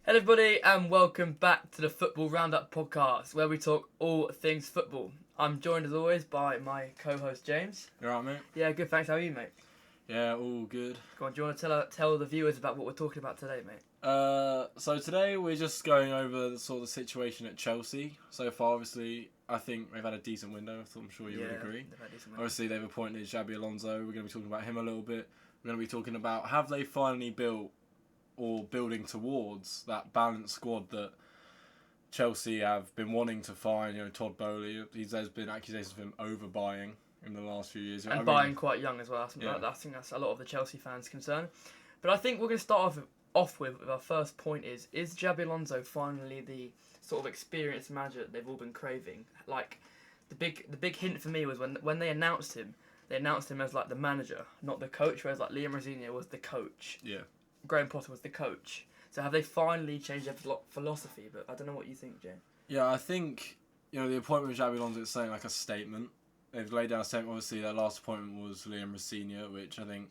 Hello everybody and welcome back to the Football Roundup Podcast where we talk all things football. I'm joined as always by my co-host James. You alright, mate? Yeah, good, thanks. How are you, mate? Yeah, all good. Go on, do you want to tell the viewers about what we're talking about today, mate? So today we're just going over the sort of situation at Chelsea. So far, obviously, I think they've had a decent window, I'm sure you would agree. They've had a decent window. Obviously, they've appointed Xabi Alonso. We're going to be talking about him a little bit. We're going to be talking about have they finally built or building towards that balanced squad that Chelsea have been wanting to find. You know, Todd Bowley, there's been accusations of him overbuying in the last few years. And buying quite young as well. I think that's a lot of the Chelsea fans' concern. But I think we're going to start off with our first point is Xabi Alonso finally the sort of experienced manager that they've all been craving? Like, the big hint for me was when they announced him as like the manager, not the coach, whereas like Liam Rosenior was the coach. Yeah. Graham Potter was the coach. So have they finally changed their philosophy? But I don't know what you think, Jane. Yeah, I think, you know, the appointment of Xabi Alonso is saying like a statement. They've laid down a statement. Obviously, their last appointment was Liam Rosenior, which I don't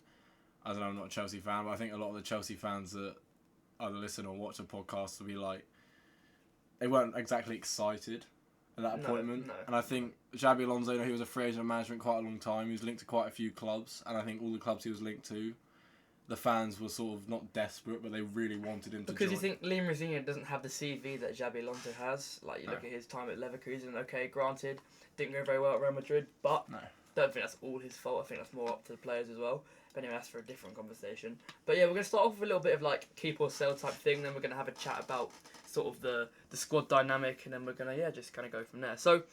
know, I'm not a Chelsea fan, but I think a lot of the Chelsea fans that either listen or watch the podcast will be like, they weren't exactly excited at that appointment. No. And I think Xabi Alonso, you know, he was a free agent of management quite a long time. He was linked to quite a few clubs, and I think all the clubs he was linked to, the fans were sort of not desperate, but they really wanted him to join. Because you think Liam Rosenior doesn't have the CV that Xabi Alonso has. Like, you look at his time at Leverkusen, okay, granted, didn't go very well at Real Madrid, but don't think that's all his fault. I think that's more up to the players as well. But anyway, that's for a different conversation. But yeah, we're going to start off with a little bit of like keep or sell type thing, then we're going to have a chat about sort of the squad dynamic, and then we're going to, just kind of go from there. So,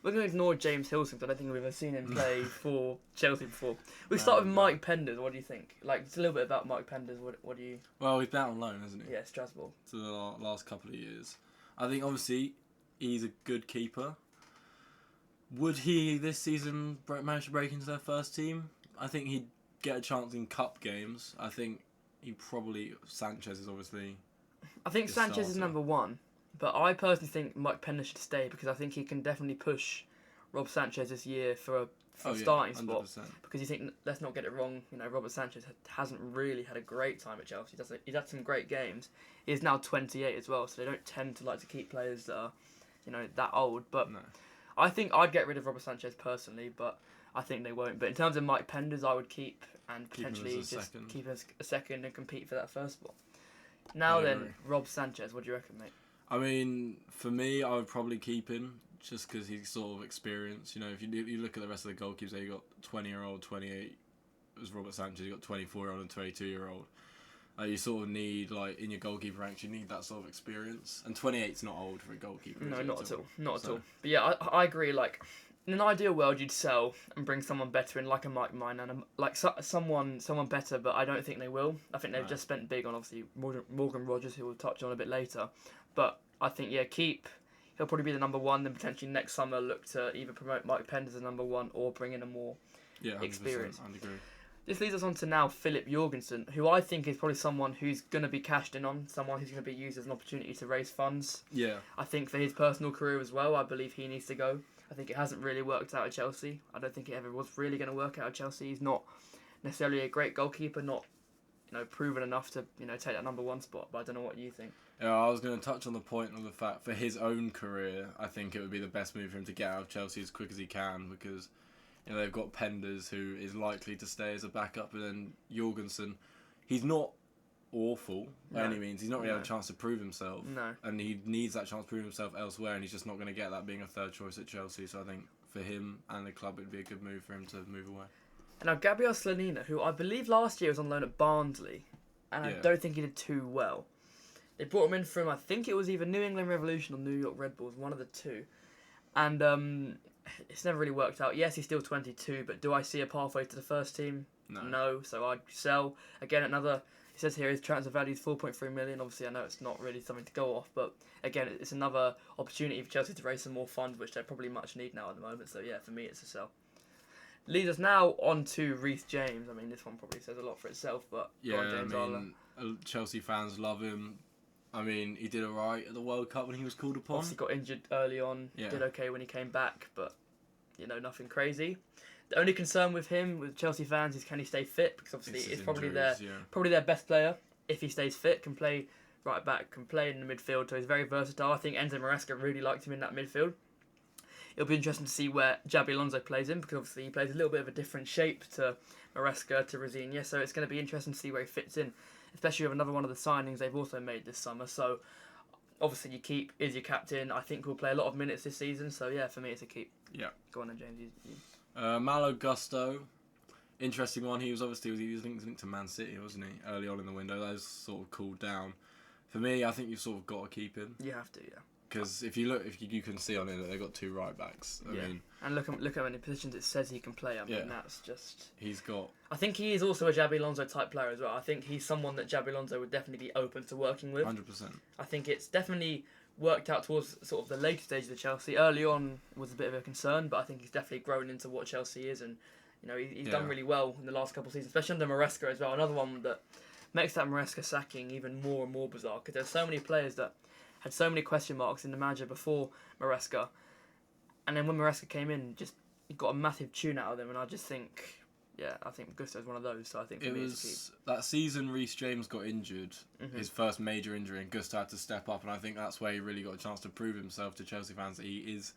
we're going to ignore James Hilson, because I don't think we've ever seen him play for Chelsea before. We start with Mike Penders. What do you think? Like, just a little bit about Mike Penders. What do you... Well, he's been out on loan, hasn't he? Yeah, Strasbourg. For the last couple of years. I think, obviously, he's a good keeper. Would he, this season, manage to break into their first team? I think he'd get a chance in cup games. I think Sanchez is obviously... I think Sanchez is number one. But I personally think Mike Penders should stay because I think he can definitely push Rob Sanchez this year for a starting 100%. spot. Because you think, let's not get it wrong, you know, Robert Sanchez hasn't really had a great time at Chelsea. He's had some great games. He's now 28 as well, so they don't tend to like to keep players that are, you know, that old. But I think I'd get rid of Robert Sanchez personally, but I think they won't. But in terms of Mike Penders, I would keep and potentially just keep a second and compete for that first spot. Now then, Rob Sanchez, what do you reckon, mate? I mean, for me, I would probably keep him just because he's sort of experienced. You know, if you look at the rest of the goalkeepers, you got 20-year-old, 28 was Robert Sanchez. You got 24-year-old and 22-year-old. You sort of need, like, in your goalkeeper ranks, you need that sort of experience. And 28's not old for a goalkeeper. No, not at all. But yeah, I agree. Like, in an ideal world, you'd sell and bring someone better in, like a Mike Minor, and like someone better. But I don't think they will. I think they've just spent big on obviously Morgan Rogers, who we'll touch on a bit later. But I think keep. He'll probably be the number one. Then potentially next summer look to either promote Mike Penders as number one or bring in a more experienced. I'd agree. This leads us on to now Philip Jorgensen, who I think is probably someone who's going to be cashed in on, someone who's going to be used as an opportunity to raise funds. Yeah. I think for his personal career as well, I believe he needs to go. I think it hasn't really worked out at Chelsea. I don't think it ever was really going to work out at Chelsea. He's not necessarily a great goalkeeper, not proven enough to take that number one spot. But I don't know what you think. Yeah, I was going to touch on the point of the fact for his own career, I think it would be the best move for him to get out of Chelsea as quick as he can because they've got Penders who is likely to stay as a backup, and then Jorgensen, he's not awful by any means. He's not really had a chance to prove himself. No. And he needs that chance to prove himself elsewhere, and he's just not going to get that being a third choice at Chelsea. So I think for him and the club, it'd be a good move for him to move away. Now, Gabriel Slonina, who I believe last year was on loan at Barnsley, and I don't think he did too well. They brought him in from, I think it was either New England Revolution or New York Red Bulls, one of the two. And it's never really worked out. Yes, he's still 22, but do I see a pathway to the first team? No, so I'd sell. Again, it says here his transfer value is 4.3 million. Obviously, I know it's not really something to go off, but again, it's another opportunity for Chelsea to raise some more funds, which they probably much need now at the moment. So yeah, for me, it's a sell. Leads us now on to Reece James. I mean, this one probably says a lot for itself, but Chelsea fans love him. I mean, he did alright at the World Cup when he was called upon. Obviously got injured early on, did okay when he came back, but nothing crazy. The only concern with him, with Chelsea fans, is can he stay fit? Because obviously it's probably their best player. If he stays fit, can play right back, can play in the midfield, so he's very versatile. I think Enzo Maresca really liked him in that midfield. It'll be interesting to see where Xabi Alonso plays in, because obviously he plays a little bit of a different shape to Maresca, to Rosigne, so it's going to be interesting to see where he fits in, especially with another one of the signings they've also made this summer. So obviously you keep is your captain. I think we'll play a lot of minutes this season, so yeah, for me it's a keep. Yeah. Go on then, James. Malo Gusto, interesting one. He was linked to Man City, wasn't he, early on in the window. Those sort of cooled down. For me, I think you've sort of got to keep him. You have to, yeah. Because if you can see on it that they've got 2 right backs. I mean, and look at how many positions it says he can play. I mean, that's just. He's got. I think he is also a Xabi Alonso type player as well. I think he's someone that Xabi Alonso would definitely be open to working with. 100%. I think it's definitely worked out towards sort of the later stage of the Chelsea. Early on was a bit of a concern, but I think he's definitely grown into what Chelsea is, and he's done really well in the last couple of seasons, especially under Maresca as well. Another one that makes that Maresca sacking even more and more bizarre, because there's so many players that had so many question marks in the manager before Maresca, and then when Maresca came in, just he got a massive tune out of them, and I just think, I think Gusto's one of those. So I think it was that season Reece James got injured, his first major injury, and Gusto had to step up, and I think that's where he really got a chance to prove himself to Chelsea fans that he is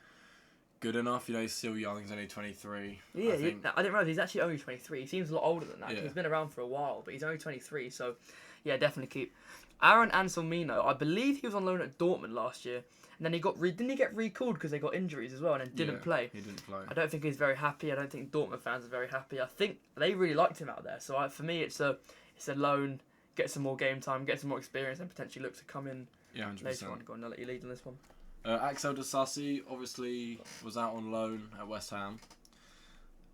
good enough. He's still young. He's only 23. Yeah, I didn't realise he's actually only 23. He seems a lot older than that. Yeah. He's been around for a while, but he's only 23. So, yeah, definitely keep. Aaron Anselmino, I believe he was on loan at Dortmund last year, and then didn't he get recalled because they got injuries as well, and then didn't play. He didn't play. I don't think he's very happy. I don't think Dortmund fans are very happy. I think they really liked him out there. So for me, it's a loan, get some more game time, get some more experience, and potentially look to come in 100%. later on. Go on, I'll let you lead on this one. Axel Disasi obviously was out on loan at West Ham.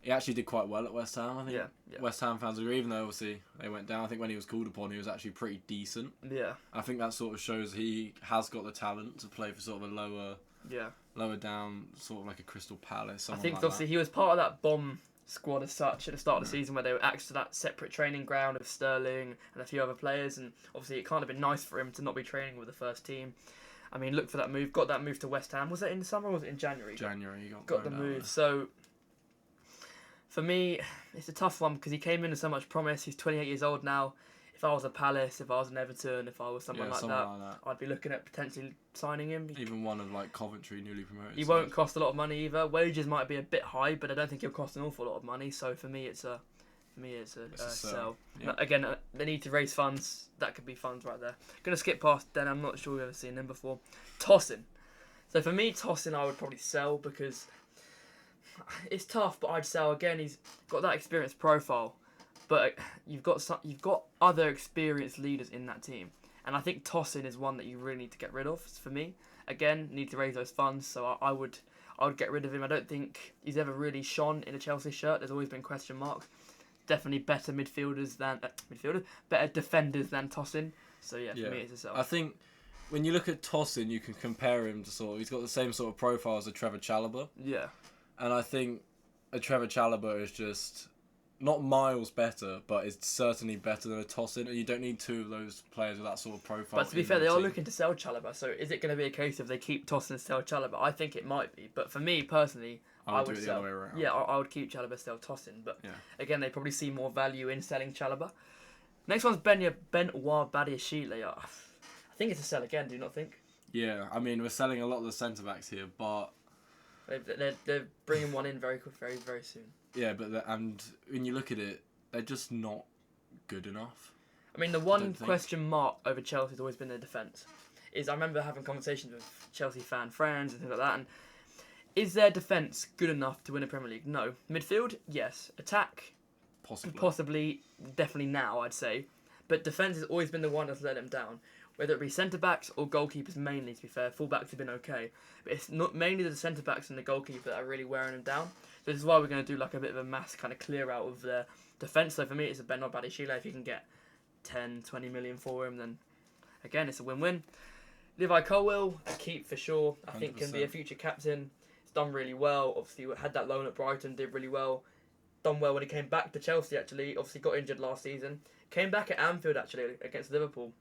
He actually did quite well at West Ham, I think. Yeah. West Ham fans agree, even though obviously they went down. I think when he was called upon, he was actually pretty decent. Yeah. I think that sort of shows he has got the talent to play for sort of a lower down, sort of like a Crystal Palace. I think obviously he was part of that bomb squad as such at the start of the season, where they were axed to that separate training ground of Sterling and a few other players, and obviously it can't have been nice for him to not be training with the first team. I mean, look for that move. Got that move to West Ham. Was that in the summer or was it in January? January. He got the move. So, for me, it's a tough one because he came in with so much promise. He's 28 years old now. If I was a Palace, if I was an Everton, if I was someone like that, I'd be looking at potentially signing him. Even one of Coventry, newly promoted. He won't cost a lot of money either. Wages might be a bit high, but I don't think he'll cost an awful lot of money. So for me, it's a sell. Yeah. Again, they need to raise funds. That could be funds right there. Going to skip past then. I'm not sure we've ever seen him before. Tosin. So for me, Tosin, I would probably sell because it's tough, but I'd sell. Again, he's got that experienced profile, but you've got other experienced leaders in that team, and I think Tosin is one that you really need to get rid of. For me, again, need to raise those funds. So I would get rid of him. I don't think he's ever really shone in a Chelsea shirt. There's always been question marks. Definitely better better defenders than Tosin. So yeah, for me it's a sell. I think when you look at Tosin, you can compare him to he's got the same sort of profile as a Trevor Chalobah. Yeah. And I think a Trevor Chalobah is just not miles better, but it's certainly better than a Tosin. And you don't need two of those players with that sort of profile. But to be fair, they are looking to sell Chalobah. So is it going to be a case of they keep Tosin and sell Chalobah? I think it might be. But for me personally, I would sell. The other way around. Yeah, I would keep Chalobah, sell Tosin. But again, they probably see more value in selling Chalobah. Next one's Benoit Badiashile. I think it's a sell again. Do you not think? Yeah, I mean we're selling a lot of the centre backs here, but they're bringing one in very very soon. Yeah, but and when you look at it, they're just not good enough. I mean, the one question mark over Chelsea has always been their defence. I remember having conversations with Chelsea fan friends and things like that, and is their defence good enough to win a Premier League? No. Midfield, yes. Attack, possibly, definitely now, I'd say. But defence has always been the one that's let them down. Whether it be centre-backs or goalkeepers mainly, to be fair. Full-backs have been okay. But it's not mainly the centre-backs and the goalkeeper that are really wearing them down. So this is why we're going to do like a bit of a mass kind of clear out of their defence. So for me, it's a Benoit Badiashile. If you can get 10, 20 million for him, then again, it's a win-win. Levi Colwill, a keep for sure. I think 100%. Can be a future captain. Done really well. Obviously, had that loan at Brighton, did really well. Done well when he came back to Chelsea, actually. Obviously, got injured last season. Came back at Anfield, actually, against Liverpool.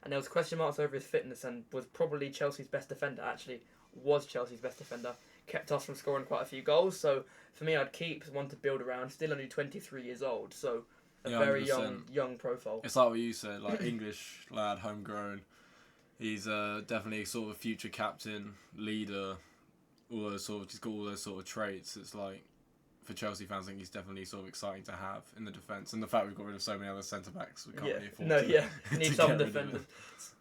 And there was question marks over his fitness and was probably Chelsea's best defender, actually. Was Chelsea's best defender. Kept us from scoring quite a few goals. So, for me, I'd keep one to build around. Still only 23 years old. So, a very 100%. young profile. It's like what you said, like English lad, homegrown. He's definitely sort of a future captain, leader. He's got all those sort of traits. It's like, for Chelsea fans, I think he's definitely sort of exciting to have in the defence. And the fact we've got rid of so many other centre-backs, we can't really afford you need some defenders.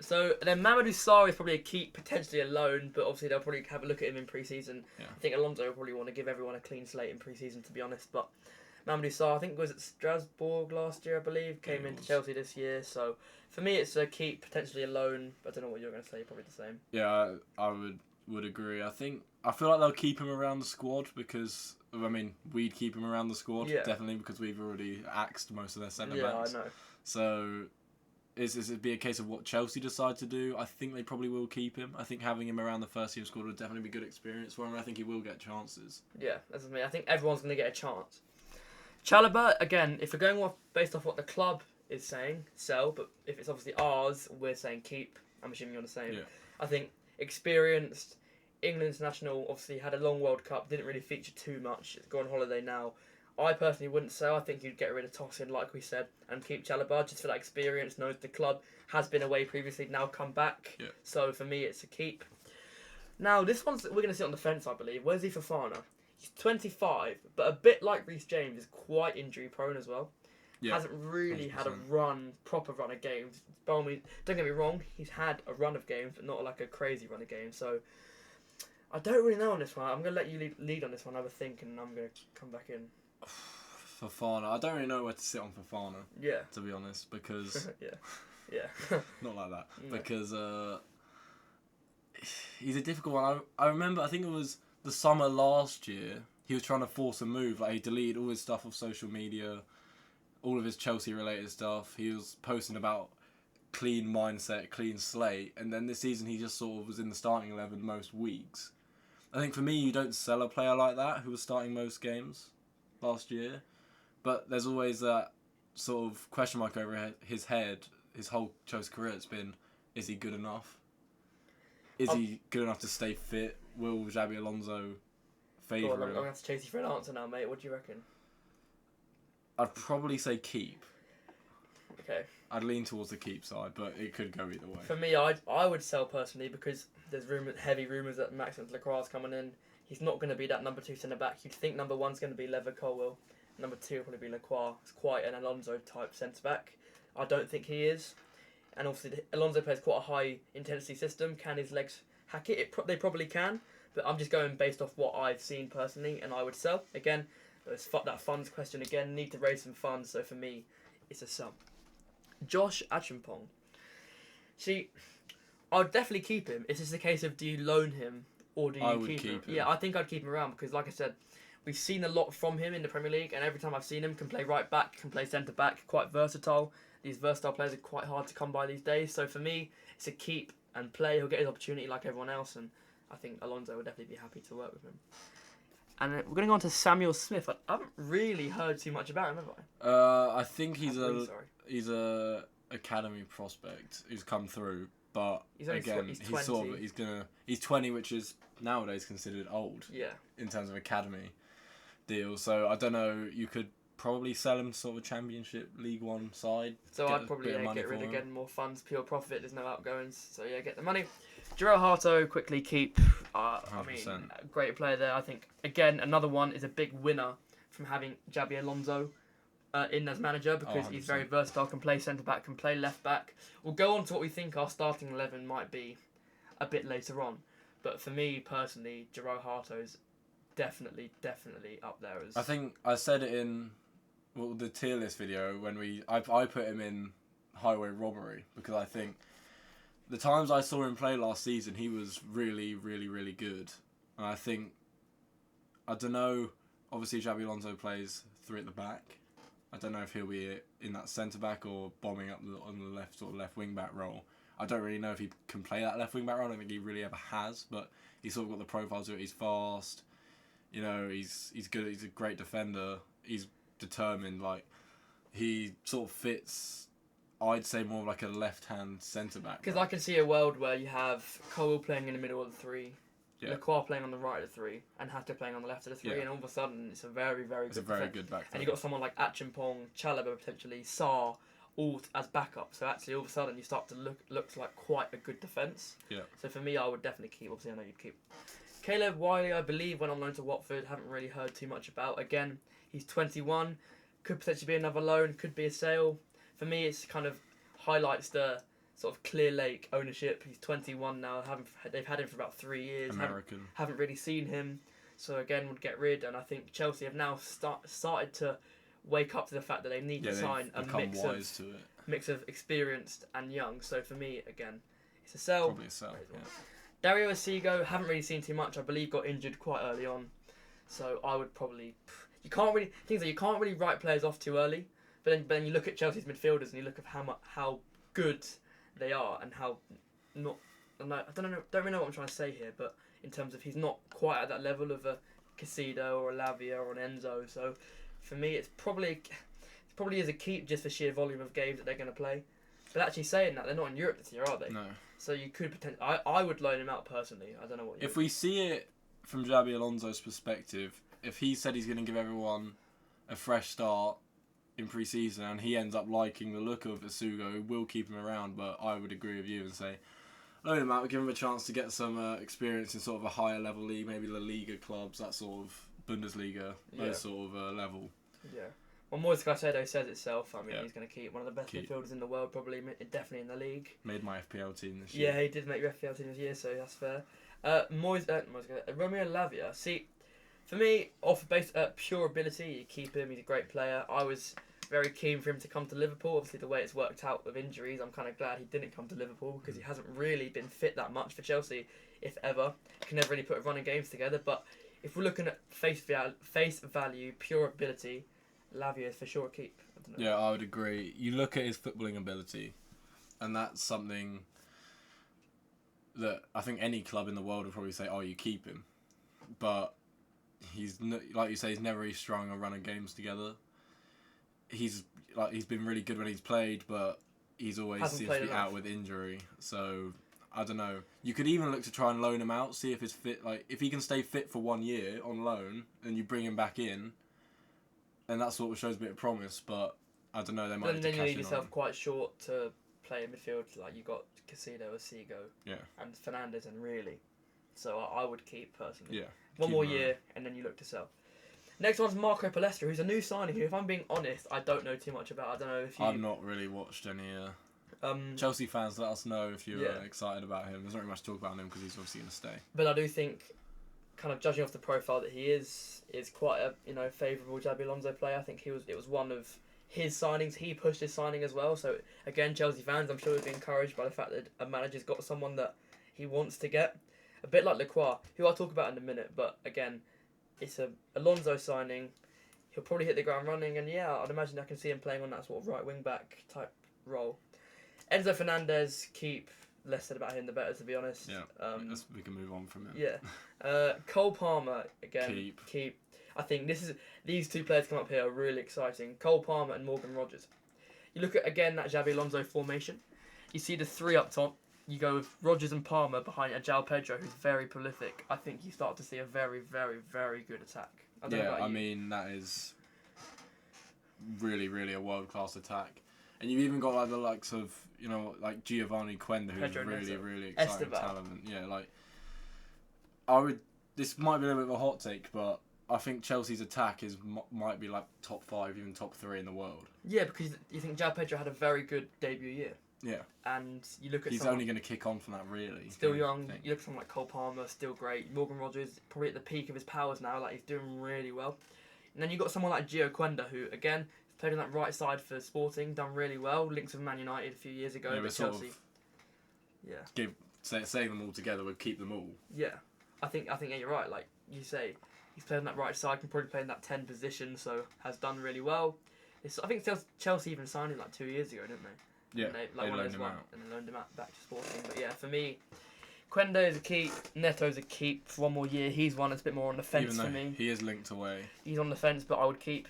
So then Mamadou Sarr is probably a keep, potentially a loan, but obviously they'll probably have a look at him in pre-season. Yeah. I think Alonso will probably want to give everyone a clean slate in pre-season, to be honest. But Mamadou Sarr, I think was at Strasbourg last year, I believe, came into Chelsea this year. So for me, it's a keep, potentially a loan. But I don't know what you're going to say. Probably the same. Yeah, I would agree. I feel like they'll keep him around the squad because, I mean, we'd keep him around the squad, definitely, because we've already axed most of their centre-backs. Yeah, I know. So, it'd be a case of what Chelsea decide to do. I think they probably will keep him. I think having him around the first-team squad would definitely be good experience for him. I think he will get chances. Yeah, that's what I mean. I think everyone's going to get a chance. Chalobah, again, if we're going based off what the club is saying, sell, but if it's obviously ours, we're saying keep. I'm assuming you're the same. Yeah. I think experienced England international, obviously had a long World Cup, didn't really feature too much. It's gone on holiday now. I personally wouldn't sell. I think you'd get rid of Tosin, like we said, and keep Chalobah just for that experience. Knows the club, has been away previously, now come back. Yeah. So for me, it's a keep. Now this one's we're going to sit on the fence, I believe. Where's he Fofana? He's 25, but a bit like Reece James, is quite injury prone as well. Yeah, hasn't really 100%. Had a proper run of games. Don't get me wrong, he's had a run of games, but not like a crazy run of games. So I don't really know on this one. I'm going to let you lead on this one, have a think, and I'm going to come back in. Fofana. I don't really know where to sit on Fofana. Yeah. To be honest, because... yeah. Not like that. No. Because he's a difficult one. I remember, I think it was the summer last year, he was trying to force a move. Like, he deleted all his stuff off social media, all of his Chelsea-related stuff. He was posting about clean mindset, clean slate, and then this season he just sort of was in the starting 11 most weeks. I think for me, you don't sell a player like that who was starting most games last year, but there's always that sort of question mark over his head. His whole Chelsea career, it's been, is he good enough? Is he good enough to stay fit? Will Xabi Alonso favour him? I'm going to have to chase you for an answer now, mate. What do you reckon? I'd probably say keep. Okay. I'd lean towards the keep side, but it could go either way. For me, I would sell personally because there's heavy rumours that Maxence Lacroix is coming in. He's not going to be that number 2 centre-back. You'd think number 1's going to be Lever Colwill. Number 2 will probably be Lacroix. It's quite an Alonso-type centre-back. I don't think he is. And obviously, Alonso plays quite a high-intensity system. Can his legs hack it? They probably can. But I'm just going based off what I've seen personally, and I would sell. Again, that funds question again. Need to raise some funds, so for me, it's a sell. Josh Achimpong. See, I would definitely keep him. It's just a case of, do you loan him or do you keep him? Yeah, I think I'd keep him around because, like I said, we've seen a lot from him in the Premier League, and every time I've seen him, can play right back, can play centre back, quite versatile. These versatile players are quite hard to come by these days. So for me, it's a keep and play. He'll get his opportunity like everyone else, and I think Alonso would definitely be happy to work with him. And we're going to go on to Samuel Smith. I haven't really heard too much about him, have I? I think he's a academy prospect who's come through, but he's 20. He's 20, which is nowadays considered old. Yeah. In terms of academy deals, so I don't know. You could probably sell him to sort of a Championship League One side. So I'd probably get rid of getting more funds, pure profit. There's no outgoings, so yeah, get the money. João Harto, quickly keep. I mean, a great player there. I think again another one is a big winner from having Xabi Alonso in as manager because he's very versatile. Can play centre back, can play left back. We'll go on to what we think our starting 11 might be a bit later on. But for me personally, João Harto's definitely up there as. I think I said it in the tier list video when I put him in highway robbery because I think the times I saw him play last season, he was really, really, really good. And I think, I don't know, obviously Xabi Alonso plays 3 at the back. I don't know if he'll be in that centre-back or bombing up on the left wing-back role. I don't really know if he can play that left wing-back role. I don't think he really ever has, but he's sort of got the profile to it. He's fast. You know, he's good. He's a great defender. He's determined. Like, he sort of fits, I'd say, more like a left-hand centre-back. Because I can see a world where you have Cole playing in the middle of the 3, Lacroix playing on the right of the 3, and Hatter playing on the left of the 3, and all of a sudden it's a very, very good good back. And you've got someone like Achimpong, Chalobah potentially, Sarr, all as backup. So actually, all of a sudden, you start to look like quite a good defence. Yeah. So for me, I would definitely keep. Obviously, I know you'd keep. Caleb Wiley, I believe, went on loan to Watford. Haven't really heard too much about. Again, he's 21. Could potentially be another loan. Could be a sale. For me, it's kind of highlights the sort of Clear Lake ownership. He's 21 now. They've had him for about 3 years. American. Haven't really seen him. So again, would get rid. And I think Chelsea have now started to wake up to the fact that they need to sign a mix of experienced and young. So for me, again, it's a sell. Probably a sell. Yeah. Dario Asigo, haven't really seen too much. I believe got injured quite early on. So I would probably... You can't really write players off too early. But then you look at Chelsea's midfielders and you look at how good they are and how not... I don't really know what I'm trying to say here, but in terms of he's not quite at that level of a Casido or a Lavia or an Enzo. So for me, it probably is a keep just for sheer volume of games that they're going to play. But actually saying that, they're not in Europe this year, are they? No. So you could potentially... I would loan him out personally. I don't know what you... If we see it from Xabi Alonso's perspective, if he said he's going to give everyone a fresh start in pre-season and he ends up liking the look of Asugo, we'll keep him around. But I would agree with you and say, loan him out, give him a chance to get some experience in sort of a higher level league, maybe La Liga clubs, that sort of Bundesliga, those sort of level. Yeah. Well, Moise Caicedo says itself. I mean, he's going to keep one of the best midfielders in the world, probably, definitely in the league. Made my FPL team this year. Yeah, he did make your FPL team this year, so that's fair. Romeo Lavia. See, for me, based pure ability, you keep him. He's a great player. I was very keen for him to come to Liverpool. Obviously, the way it's worked out with injuries, I'm kind of glad he didn't come to Liverpool because he hasn't really been fit that much for Chelsea, if ever. Can never really put running games together. But if we're looking at face value, pure ability, Lavia is for sure a keep. I don't know. Yeah, I would agree. You look at his footballing ability, and that's something that I think any club in the world would probably say, oh, you keep him. But he's, like you say, he's never really strung a run of games together. He's been really good when he's played, but he's always seems to be out with injury. So I don't know. You could even look to try and loan him out, see if he's fit. Like if he can stay fit for 1 year on loan, and you bring him back in, then that sort of shows a bit of promise. But I don't know. They might. Then you leave yourself quite short to play in midfield. Like you got Casido, Asigo, and Fernandes, and really. So I would keep personally. Yeah. One more year, and then you look to sell. Next one's Marco Palestra, who's a new signing who, if I'm being honest, I don't know too much about. I don't know if you... I've not really watched any... Chelsea fans, let us know if you're excited about him. There's not really much to talk about him because he's obviously going to stay. But I do think, kind of judging off the profile that he is quite a favourable Xabi Alonso player. I think it was one of his signings. He pushed his signing as well. So, again, Chelsea fans, I'm sure would be encouraged by the fact that a manager's got someone that he wants to get. A bit like Lacroix, who I'll talk about in a minute. But, again... It's a Alonso signing. He'll probably hit the ground running, and I'd imagine I can see him playing on that sort of right wing back type role. Enzo Fernandez, keep. Less said about him, the better, to be honest. Yeah, we can move on from him. Yeah, Cole Palmer again. Keep. I think these two players come up here are really exciting. Cole Palmer and Morgan Rogers. You look at again that Xabi Alonso formation. You see the three up top. You go with Rogers and Palmer behind João Pedro, who's very prolific. I think you start to see a very, very, very good attack. I mean, that is really, really a world-class attack. And you've even got like the likes of, like Giovanni Quenda, who's really, really exciting talent. Yeah, this might be a little bit of a hot take, but I think Chelsea's attack might be like top 5, even top 3 in the world. Yeah, because you think João Pedro had a very good debut year. Yeah. And you look at he's only going to kick on from that, really. Still young. You look at someone like Cole Palmer, still great. Morgan Rogers, probably at the peak of his powers now. Like, he's doing really well. And then you got someone like Gio Quenda, who, again, played on that right side for Sporting, done really well. Links with Man United a few years ago. Yeah, but Chelsea. Saying them all together would keep them all. Yeah. I think you're right. Like you say, he's played on that right side, can probably play in that 10 position, so has done really well. I think Chelsea even signed him like 2 years ago, didn't they? Yeah, they loaned him out. And they loaned him out back to Sporting. But yeah, for me, Quenda is a keep, Neto's a keep for 1 more year. He's one that's a bit more on the fence for me. He is linked away. He's on the fence, but I would keep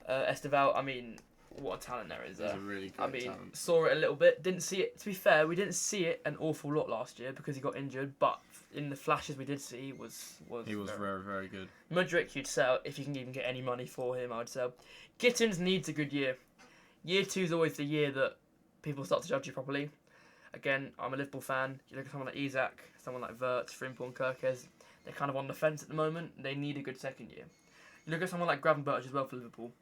Esteval. I mean, what a talent there is there. He's a really great talent. Saw it a little bit. Didn't see it. To be fair, we didn't see it an awful lot last year because he got injured. But in the flashes we did see, he was very, very good. Mudryk, you'd sell if you can even get any money for him. I'd sell. Gittins needs a good year. Year 2 is always the year that people start to judge you properly. Again, I'm a Liverpool fan. You look at someone like Isak, someone like Wirtz, Frimpong, and Kirkes. They're kind of on the fence at the moment. They need a good second year. You look at someone like Gravenberch as well for Liverpool.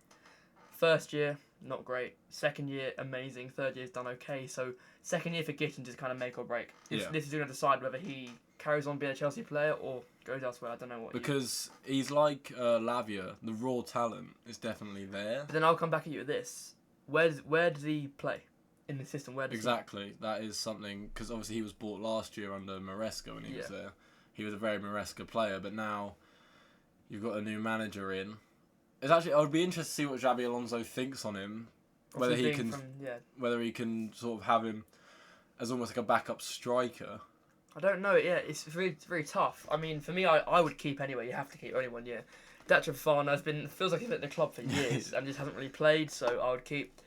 First year, not great. Second year, amazing. Third year's done okay. So second year for Gittins is kind of make or break. This is going to decide whether he carries on being a Chelsea player or goes elsewhere. I don't know what. Because he's like Lavia. The raw talent is definitely there. But then I'll come back at you with this. Where does he play in the system? Exactly. That is something, because obviously he was bought last year under Maresca when he was there. He was a very Maresca player, but now you've got a new manager in. It's actually, I would be interested to see what Xabi Alonso thinks on him. Whether he can sort of have him as almost like a backup striker. I don't know. Yeah, it's very tough. I mean, for me, I would keep anyway. You have to keep only 1 year. Datro Fofana feels like he's been at the club for years and just hasn't really played, so I would keep.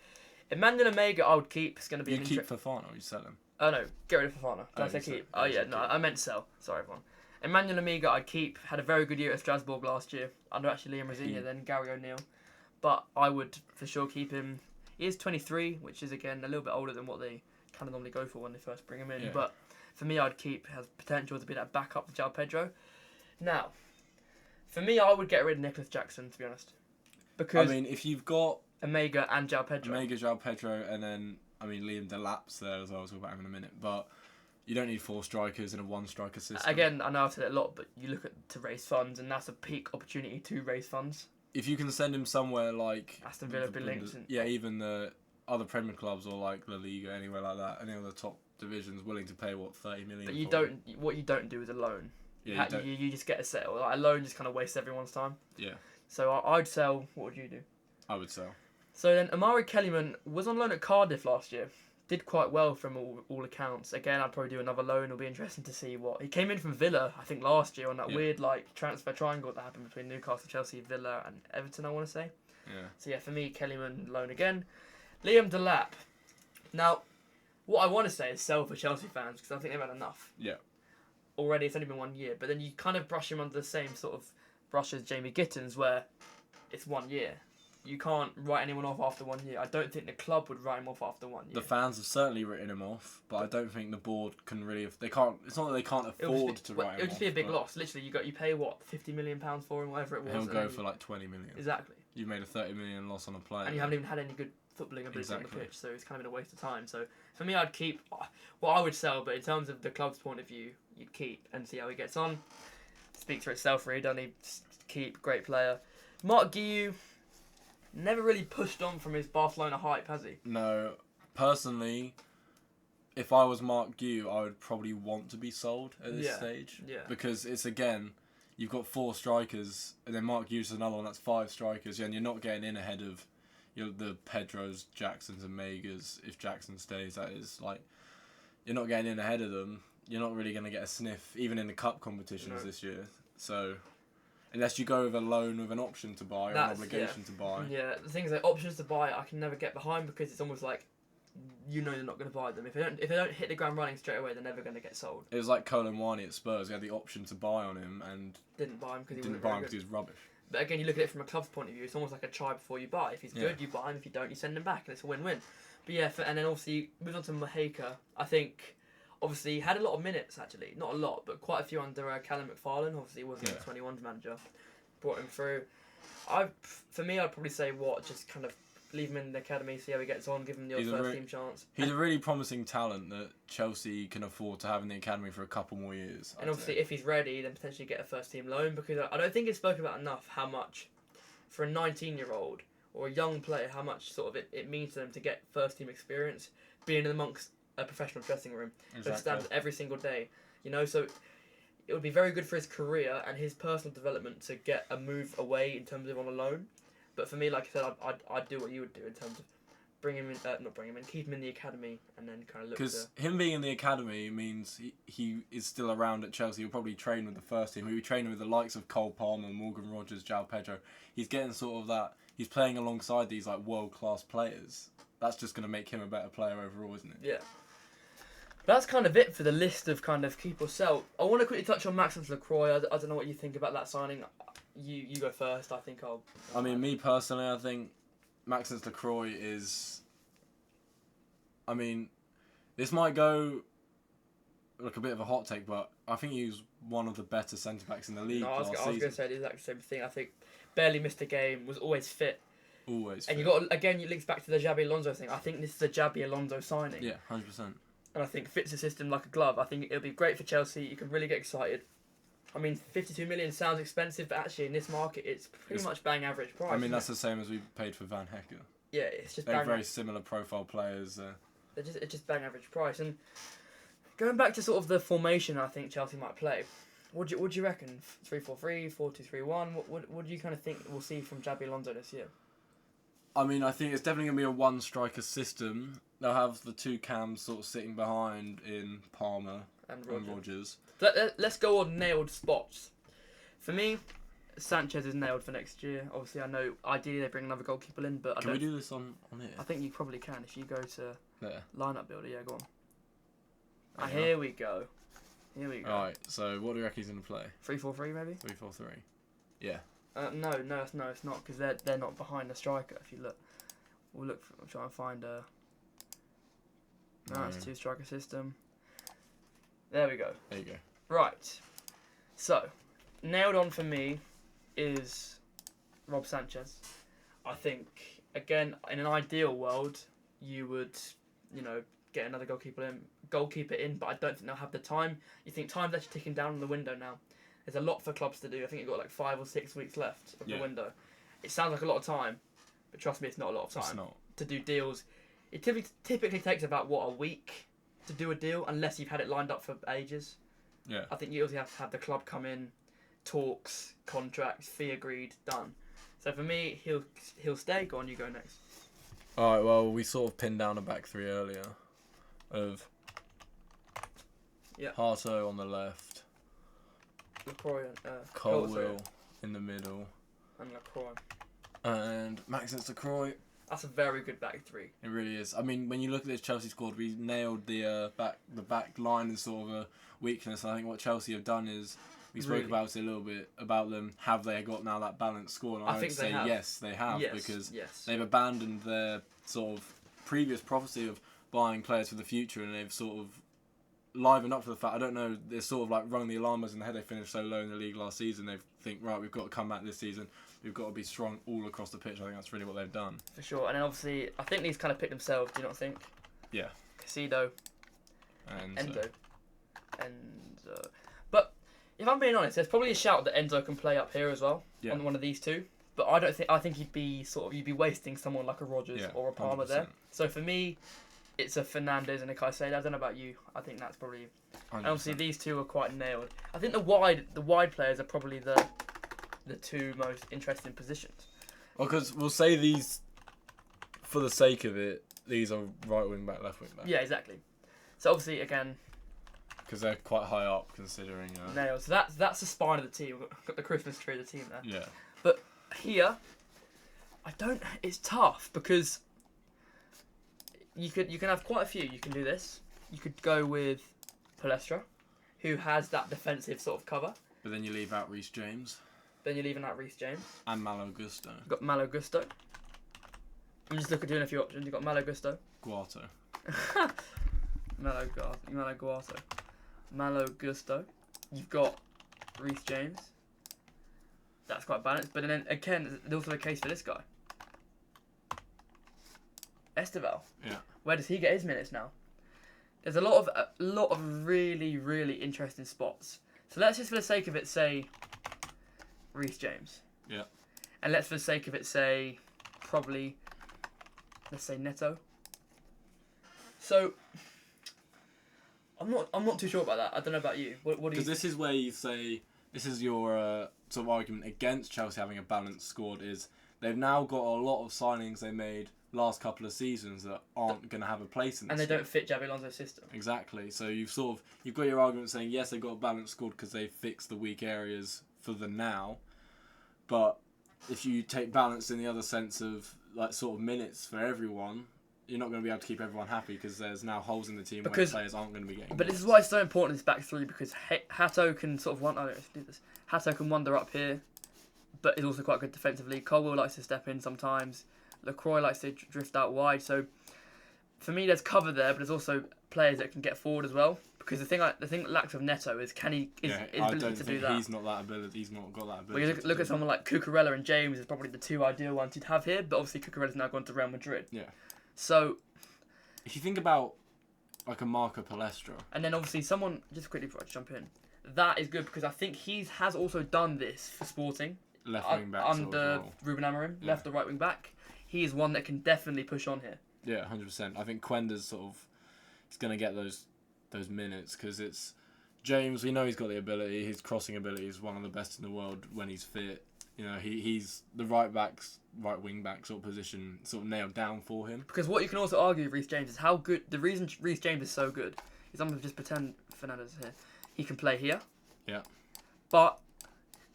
Emmanuel Omega, I would keep. It's going to be. You keep Fofana or you sell him? Oh no, get rid of Fofana. Did I say keep? Oh yeah, no, I meant sell. Sorry everyone. Emmanuel Omega, I'd keep. Had a very good year at Strasbourg last year under actually Liam Rosenior, then Gary O'Neill. But I would for sure keep him. He is 23, which is again a little bit older than what they kind of normally go for when they first bring him in. Yeah. But for me, I'd keep. Has potential to be that backup for João Pedro. Now, for me, I would get rid of Nicholas Jackson, to be honest. Because I mean, if you've got Omega and João Pedro. João Pedro, and then Liam Delap's there as well. I'll talk about him in a minute, but you don't need 4 strikers in a 1-striker system. Again, I know I've said it a lot, but you look to raise funds, and that's a peak opportunity to raise funds. If you can send him somewhere like Aston Villa, Lincoln, even the other Premier clubs or like La Liga, anywhere like that, any of the top divisions, willing to pay 30 million. But you don't. What you don't do is a loan. Yeah, you just get a sell. Like a loan just kind of wastes everyone's time. Yeah. So I'd sell. What would you do? I would sell. So then Amari Kellyman was on loan at Cardiff last year. Did quite well from all accounts. Again, I'd probably do another loan. It'll be interesting to see what... He came in from Villa, I think, last year on that weird transfer triangle that happened between Newcastle, Chelsea, Villa and Everton, I want to say. Yeah. So yeah, for me, Kellyman loan again. Liam Delap. Now, what I want to say is sell for Chelsea fans because I think they've had enough. Yeah. Already, it's only been 1 year. But then you kind of brush him under the same sort of brush as Jamie Gittins where it's 1 year. You can't write anyone off after 1 year. I don't think the club would write him off after 1 year. The fans have certainly written him off, but I don't think the board can really. They can't. It's not that they can't afford to write him off. It would just be a big loss. Literally, you pay what, £50 million for him, whatever it was. He'll go for like 20 million. Exactly. You made a 30 million loss on a player, and you haven't even had any good footballing ability on the pitch, so it's kind of been a waste of time. So for me, I'd keep. Well, I would sell, but in terms of the club's point of view, you'd keep and see how he gets on. Speaks for itself, really. Don't need keep. Great player. Mark Guiu. Never really pushed on from his Barcelona hype, has he? No. Personally, if I was Mark Guiu, I would probably want to be sold at this stage. Yeah. Because it's, again, you've got 4 strikers, and then Mark Guiu's another one, that's 5 strikers, and you're not getting in ahead of the Pedros, Jacksons, and Megas. If Jackson stays, that is, like, you're not getting in ahead of them. You're not really going to get a sniff, even in the cup competitions this year. So... Unless you go with a loan with an option to buy or an obligation to buy. Yeah, the things like options to buy, I can never get behind because it's almost like you're not going to buy them. If they don't hit the ground running straight away, they're never going to get sold. It was like Colin Wani at Spurs. He had the option to buy on him and didn't buy him because he was rubbish. But again, you look at it from a club's point of view. It's almost like a try before you buy. If he's good, you buy him. If you don't, you send him back, and it's a win-win. But yeah, and then obviously move on to Maheka. I think. Obviously, had a lot of minutes actually, not a lot, but quite a few under Callum McFarlane. Obviously, he wasn't the 21s manager. Brought him through. For me, I'd probably say just kind of leave him in the academy, see how he gets on, give him the first team chance. He's a really promising talent that Chelsea can afford to have in the academy for a couple more years. And obviously, if he's ready, then potentially get a first team loan because I don't think it's spoken about enough how much for a 19-year-old or a young player, how much sort of it means to them to get first team experience, being amongst a professional dressing room, so stands every single day. So. It would be very good for his career and his personal development to get a move away in terms of on a loan. But for me, like I said, I'd do what you would do in terms of keep him in the academy and then kind of look. Because him being in the academy means he is still around at Chelsea. He'll probably train with the first team. He'll be training with the likes of Cole Palmer, Morgan Rogers, João Pedro. He's getting sort of that. He's playing alongside these like world-class players. That's just going to make him a better player overall, isn't it? Yeah. That's kind of it for the list of kind of keep or sell. I want to quickly touch on Maxence Lacroix. I don't know what you think about that signing. You go first. I think I'll... me personally, I think Maxence Lacroix is I mean, this might go like a bit of a hot take, but I think he was one of the better centre backs in the league. I was going to say the exact same thing. I think barely missed a game, was always fit. Always. And fit. you got again, you links back to the Xabi Alonso thing. I think this is a Xabi Alonso signing. Yeah, 100%. And I think fits the system like a glove. I think it'll be great for Chelsea. You can really get excited. I mean, 52 million sounds expensive, but actually in this market, it's pretty much bang average price. I mean, that's the same as we paid for Van Hecker. Yeah, it's just they're very similar profile players. It's just bang average price. And going back to sort of the formation, I think Chelsea might play. What do you reckon? 3-4-3, 4-2-3-1. What do you kind of think we'll see from Xabi Alonso this year? I mean, I think it's definitely going to be a one-striker system. They'll have the two cams sort of sitting behind in Palmer and Rodgers. Let's go on nailed spots. For me, Sanchez is nailed for next year. Obviously, I know ideally they bring another goalkeeper in, but can we do this on here? I think you probably can if you go to there. Lineup builder. Yeah, go on. Here we go. Alright, so what do you reckon he's going to play? 3-4-3 maybe? 3-4-3. Yeah. No, it's not, because they're not behind the striker. If you look, we'll try and find a. No, it's two striker system. There we go. There you go. Right. So, nailed on for me is Rob Sanchez. I think again in an ideal world you would, get another goalkeeper in, but I don't think they'll have the time. You think time's actually ticking down on the window now. There's a lot for clubs to do. I think you've got like 5 or 6 weeks left of the window. It sounds like a lot of time, but trust me, it's not a lot of time to do deals. It typically takes about, a week to do a deal, unless you've had it lined up for ages. Yeah. I think you also have to have the club come in, talks, contracts, fee agreed, done. So for me, he'll stay. Go on, you go next. All right, well, we sort of pinned down a back three earlier of Harto on the left, LaCroix, Colwill in the middle, and LaCroix. And Maxence LaCroix. That's a very good back three. It really is. I mean, when you look at this Chelsea squad, we nailed the back line as sort of a weakness. I think what Chelsea have done is, we spoke about it a little bit, about them, have they got now that balanced squad? And I would say yes, they have, because they've abandoned their sort of previous prophecy of buying players for the future, and they've sort of livened up for the fact, I don't know, they're sort of like rung the alarm bells in the head. They finished so low in the league last season, they think, right, we've got to come back this season. We've got to be strong all across the pitch. I think that's really what they've done. For sure. And then obviously, I think these kind of pick themselves, do you not think? Yeah. Casido. And Enzo. But if I'm being honest, there's probably a shout that Enzo can play up here as well on one of these two. But I think you'd be wasting someone like a Rodgers or a Palmer 100%. There. So for me, it's a Fernandes and a Caicedo. I don't know about you. I think that's probably. 100%. And obviously these two are quite nailed. I think the wide players are probably the two most interesting positions. Well, because we'll say these, for the sake of it, these are right wing back, left wing back. Yeah, exactly. So obviously, again, because they're quite high up considering. Nails. So that's the spine of the team. We've got the Christmas tree of the team there. Yeah. But here, it's tough because you can have quite a few. You can do this. You could go with Palestra, who has that defensive sort of cover. But then you leave out Reece James. Then you're leaving out Reece James. And Malo Gusto. You've got Malo Gusto. I'm just looking at doing a few options. You've got Malo Gusto. Guato. Malo Guato. Malo Gusto. You've got Reece James. That's quite balanced. But then again, there's also a case for this guy. Esteval. Yeah. Where does he get his minutes now? There's a lot of really, really interesting spots. So let's just, for the sake of it, say Reece James. Yeah. And let's, for the sake of it, say probably, let's say Neto. So I'm not too sure about that. I don't know about you. What do you? Because this is where you say, this is your sort of argument against Chelsea having a balanced squad, is they've now got a lot of signings they made last couple of seasons that aren't going to have a place in this. And they don't fit Xabi Alonso's system. Exactly. So you've got your argument saying, yes, they've got a balanced squad because they fixed the weak areas for the now. But if you take balance in the other sense of like sort of minutes for everyone, you're not going to be able to keep everyone happy because there's now holes in the team where players aren't going to be getting. But this is why it's so important, this back three, because Hato can sort of Hato can wander up here, but is also quite good defensively. Colwill likes to step in sometimes. LaCroix likes to drift out wide. So for me, there's cover there, but there's also players that can get forward as well. Because the thing that lacks of Neto is his ability to do that. He's not that ability. He's not got that ability. Well, you look at someone like Cucurella and James is probably the two ideal ones you'd have here. But obviously, Cucurella's now gone to Real Madrid. Yeah. So, if you think about like a Marco Palestra, and then obviously someone just quickly before I jump in, that is good because I think he has also done this for Sporting. Left wing back under Ruben Amorim, left or right wing back. He is one that can definitely push on here. Yeah, 100%. I think Quender's sort of is going to get those minutes because it's James. We know he's got the ability. His crossing ability is one of the best in the world when he's fit. You know, he's the right wing back sort of position sort of nailed down for him. Because what you can also argue with Reece James is how good. The reason Reece James is so good is I'm going to just pretend Fernandes is here. He can play here. Yeah.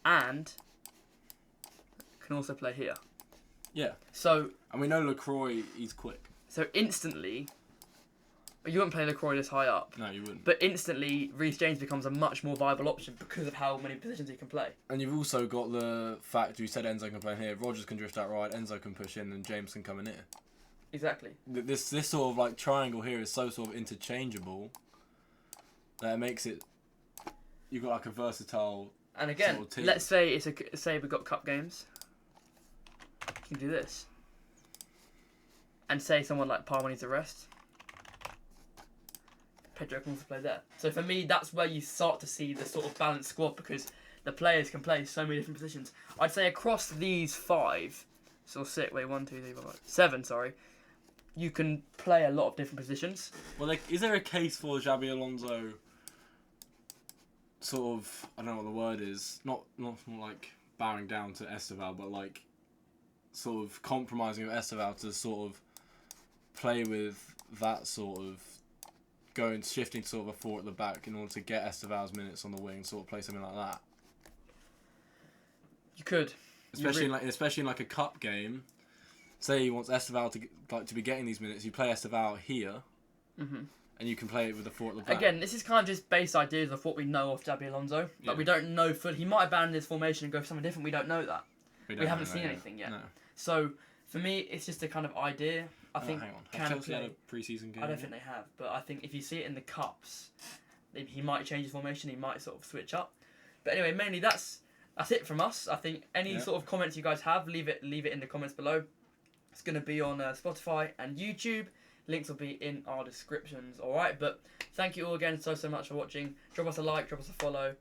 And can also play here. Yeah. So. And we know LaCroix, he's quick. So instantly, you wouldn't play LaCroix this high up. No, you wouldn't. But instantly, Reece James becomes a much more viable option because of how many positions he can play. And you've also got the fact, you said Enzo can play here, Rodgers can drift out right, Enzo can push in, and James can come in here. Exactly. This sort of like triangle here is so sort of interchangeable that it makes it, you've got like a versatile and again, sort of team. Let's say say we've got cup games. You can do this. And say someone like Palmer needs a rest. Pedro can also play there. So for me, that's where you start to see the sort of balanced squad because the players can play so many different positions. I'd say across these 5, so 6, wait, 1, 2, 3, 4, 5, 7, sorry, you can play a lot of different positions. Well, like, is there a case for Xabi Alonso sort of, I don't know what the word is, not like bowing down to Esteval, but like sort of compromising with Esteval to sort of play with that sort of shifting to sort of a 4 at the back in order to get Esteval's minutes on the wing, sort of play something like that. You could, especially in like a cup game. Say he wants Esteval to be getting these minutes. You play Esteval here, and you can play it with a 4 at the back. Again, this is kind of just base ideas of what we know of Xabi Alonso. Like we don't know he might abandon his formation and go for something different. We don't know that. We haven't seen anything yet. No. So for me, it's just a kind of idea. I think. Hang on. Have Chelsea had a pre-season game? I don't think they have, but I think if you see it in the cups, he might change his formation. He might sort of switch up. But anyway, mainly that's it from us. I think any sort of comments you guys have, leave it in the comments below. It's going to be on Spotify and YouTube. Links will be in our descriptions. All right, but thank you all again so much for watching. Drop us a like, drop us a follow,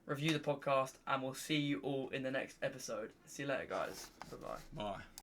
review the podcast, and we'll see you all in the next episode. See you later, guys. Bye-bye. Bye.